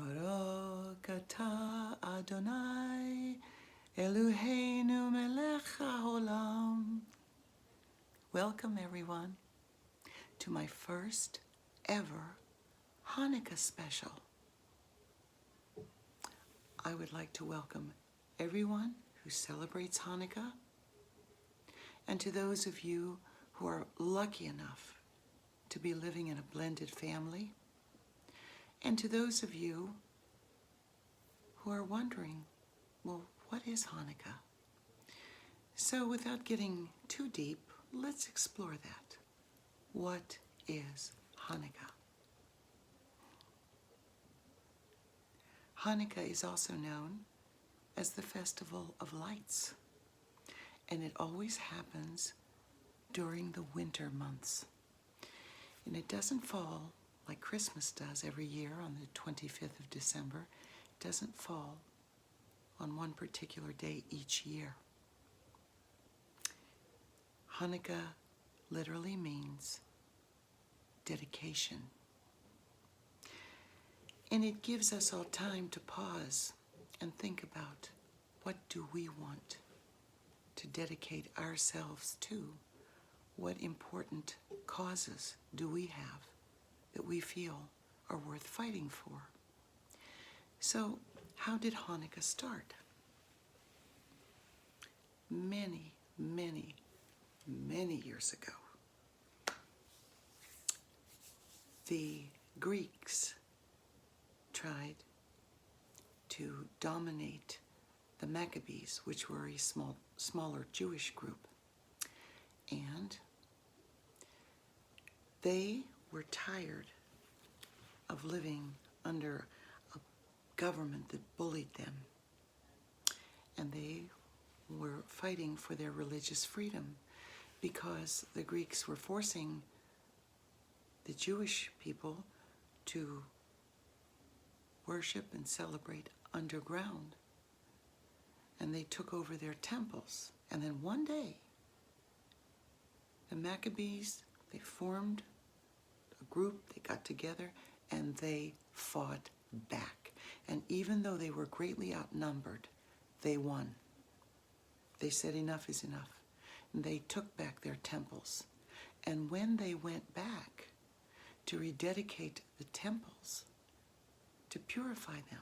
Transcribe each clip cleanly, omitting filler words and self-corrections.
Baruch atah Adonai Eloheinu melech haolam. Welcome everyone to my first ever Hanukkah special. I would like to welcome everyone who celebrates Hanukkah, and to those of you who are lucky enough to be living in a blended family, and to those of you who are wondering, well, what is Hanukkah? So without getting too deep, let's explore that. What is Hanukkah? Hanukkah is also known as the Festival of Lights, and it always happens during the winter months. And it doesn't fall like Christmas does every year on the 25th of December. It doesn't fall on one particular day each year. Hanukkah literally means dedication. And it gives us all time to pause and think about, what do we want to dedicate ourselves to? What important causes do we have that we feel are worth fighting for? So, how did Hanukkah start? Many, many, many years ago, the Greeks tried to dominate the Maccabees, which were a smaller Jewish group. And they were tired of living under a government that bullied them. And they were fighting for their religious freedom, because the Greeks were forcing the Jewish people to worship and celebrate underground. And they took over their temples. And then one day, the Maccabees, they formed a group, they got together, and they fought back. And even though they were greatly outnumbered, they won. They said enough is enough. And they took back their temples. And when they went back to rededicate the temples, to purify them,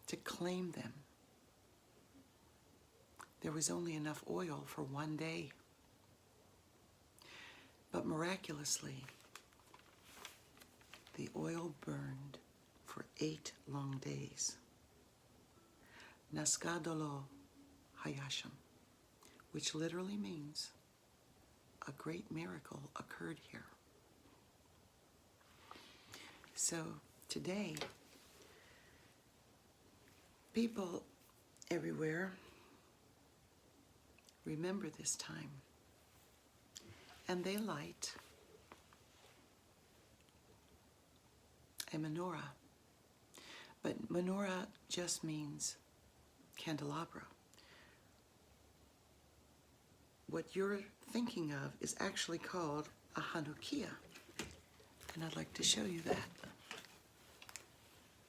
to claim them, there was only enough oil for one day. But miraculously, the oil burned for 8 long days. Naskadolo Hayasham, which literally means a great miracle occurred here. So today, people everywhere remember this time, and they light a menorah. But menorah just means candelabra. What you're thinking of is actually called a Chanukah, and I'd like to show you that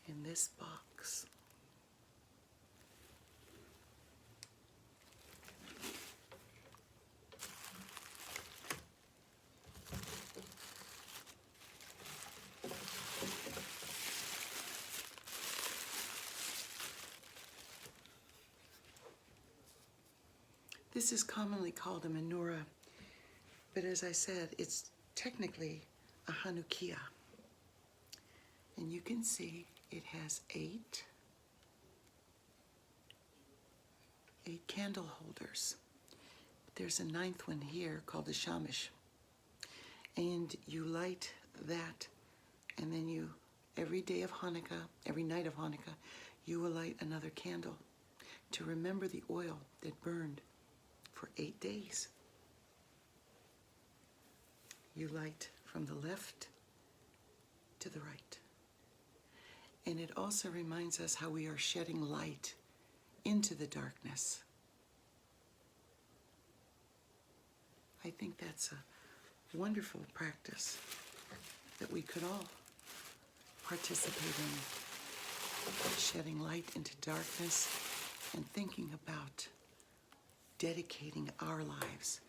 in this box. This is commonly called a menorah, but as I said, it's technically a Chanukah. And you can see it has 8 candle holders. There's a 9th one here called the shamish. And you light that, and then you, every day of Hanukkah, every night of Hanukkah, you will light another candle to remember the oil that burned for 8 days. You light from the left to the right. And it also reminds us how we are shedding light into the darkness. I think that's a wonderful practice that we could all participate in. shedding light into darkness and thinking about dedicating our lives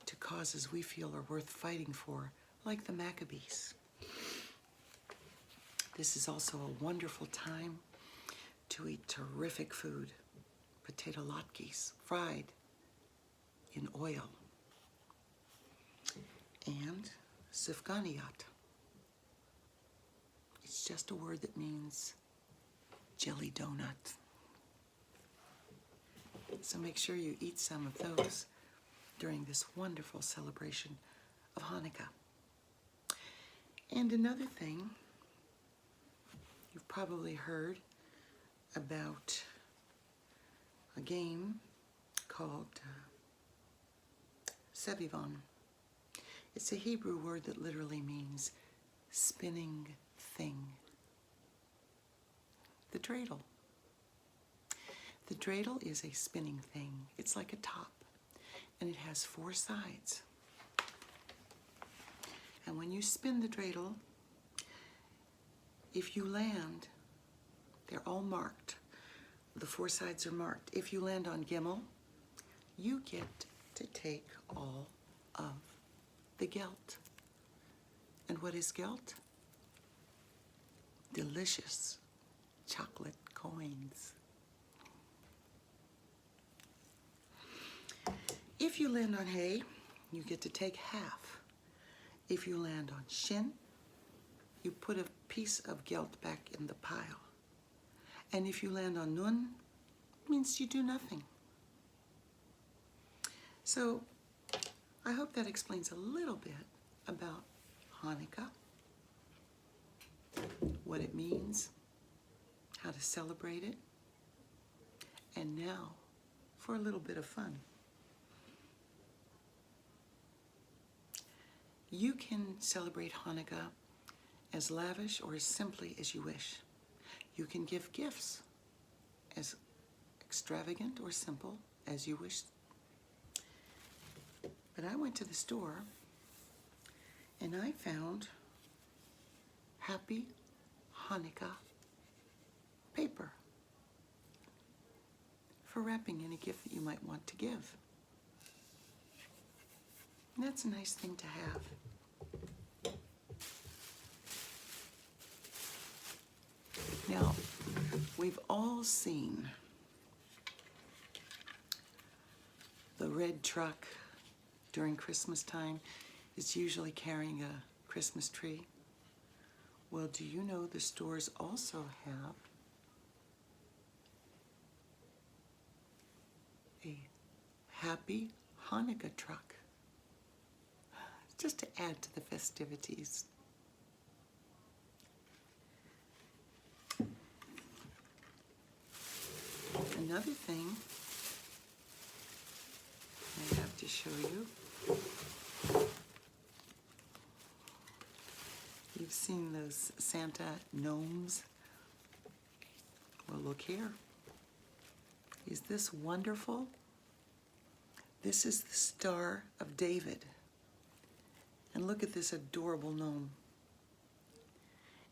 to causes we feel are worth fighting for, like the Maccabees. This is also a wonderful time to eat terrific food. Potato latkes, fried in oil. And sifganiyat. It's just a word that means jelly donut. So make sure you eat some of those during this wonderful celebration of Hanukkah. And another thing, you've probably heard about a game called Sevivon. It's a Hebrew word that literally means spinning thing. The dreidel. The dreidel is a spinning thing. It's like a top, and it has 4 sides. And when you spin the dreidel, if you land, they're all marked. The 4 sides are marked. If you land on Gimel, you get to take all of the gelt. And what is gelt? Delicious chocolate coins. If you land on hay, you get to take half. If you land on shin, you put a piece of gelt back in the pile. And if you land on nun, it means you do nothing. So I hope that explains a little bit about Hanukkah, what it means, how to celebrate it, and now for a little bit of fun. You can celebrate Hanukkah as lavish or as simply as you wish. You can give gifts as extravagant or simple as you wish. But I went to the store and I found Happy Hanukkah paper for wrapping any gift that you might want to give. And that's a nice thing to have. Now, we've all seen the red truck during Christmas time. It's usually carrying a Christmas tree. Well, do you know the stores also have a Happy Hanukkah truck, just to add to the festivities. Another thing I have to show you. You've seen those Santa gnomes. Well, look here. Is this wonderful? This is the Star of David. And look at this adorable gnome.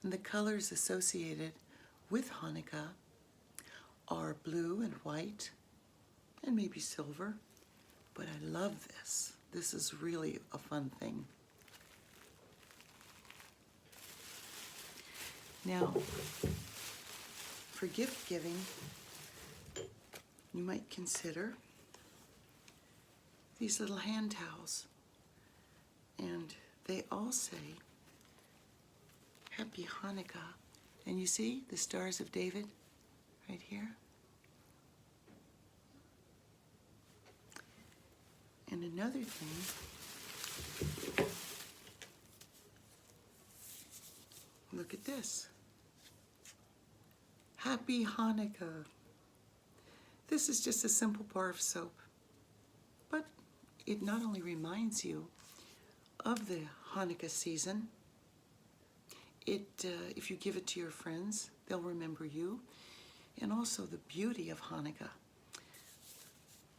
And the colors associated with Hanukkah are blue and white and maybe silver. But I love this. This is really a fun thing. Now, for gift giving, you might consider these little hand towels. And they all say, Happy Hanukkah. And you see the Stars of David right here? And another thing, look at this. Happy Hanukkah. This is just a simple bar of soap, but it not only reminds you of the Hanukkah season, if you give it to your friends, they'll remember you, and also the beauty of Hanukkah,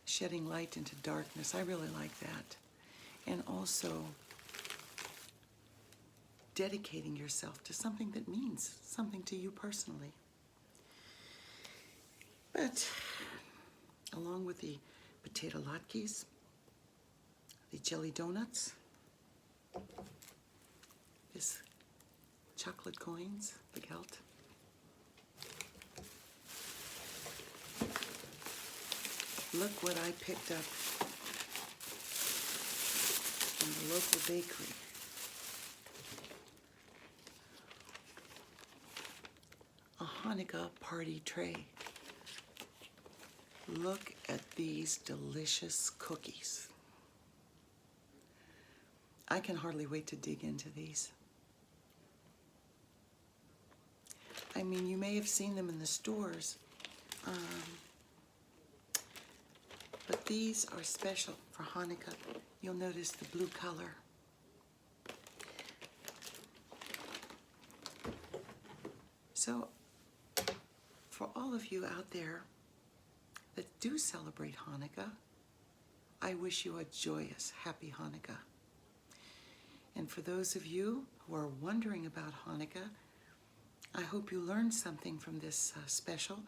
shedding light into darkness. I really like that. And also dedicating yourself to something that means something to you personally. But along with the potato latkes, the jelly donuts, this chocolate coins, the gelt, look what I picked up from the local bakery. A Hanukkah party tray. Look at these delicious cookies. I can hardly wait to dig into these. I mean, you may have seen them in the stores, but these are special for Hanukkah. You'll notice the blue color. So, for all of you out there that do celebrate Hanukkah, I wish you a joyous, happy Hanukkah. And for those of you who are wondering about Hanukkah, I hope you learned something from this special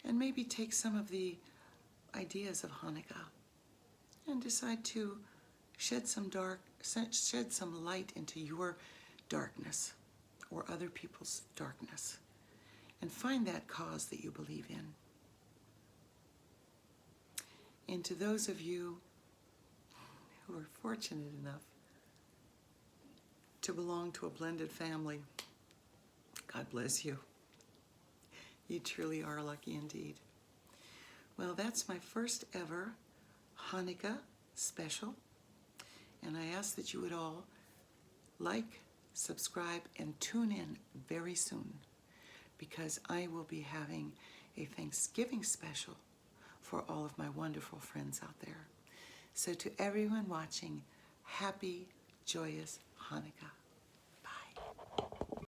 and maybe take some of the ideas of Hanukkah and decide to shed some light into your darkness or other people's darkness and find that cause that you believe in. And to those of you who are fortunate enough to belong to a blended family, God bless you. You truly are lucky indeed. Well, that's my first ever Hanukkah special, and I ask that you would all like, subscribe, and tune in very soon, because I will be having a Thanksgiving special for all of my wonderful friends out there. So to everyone watching, happy, joyous Hanukkah. Bye.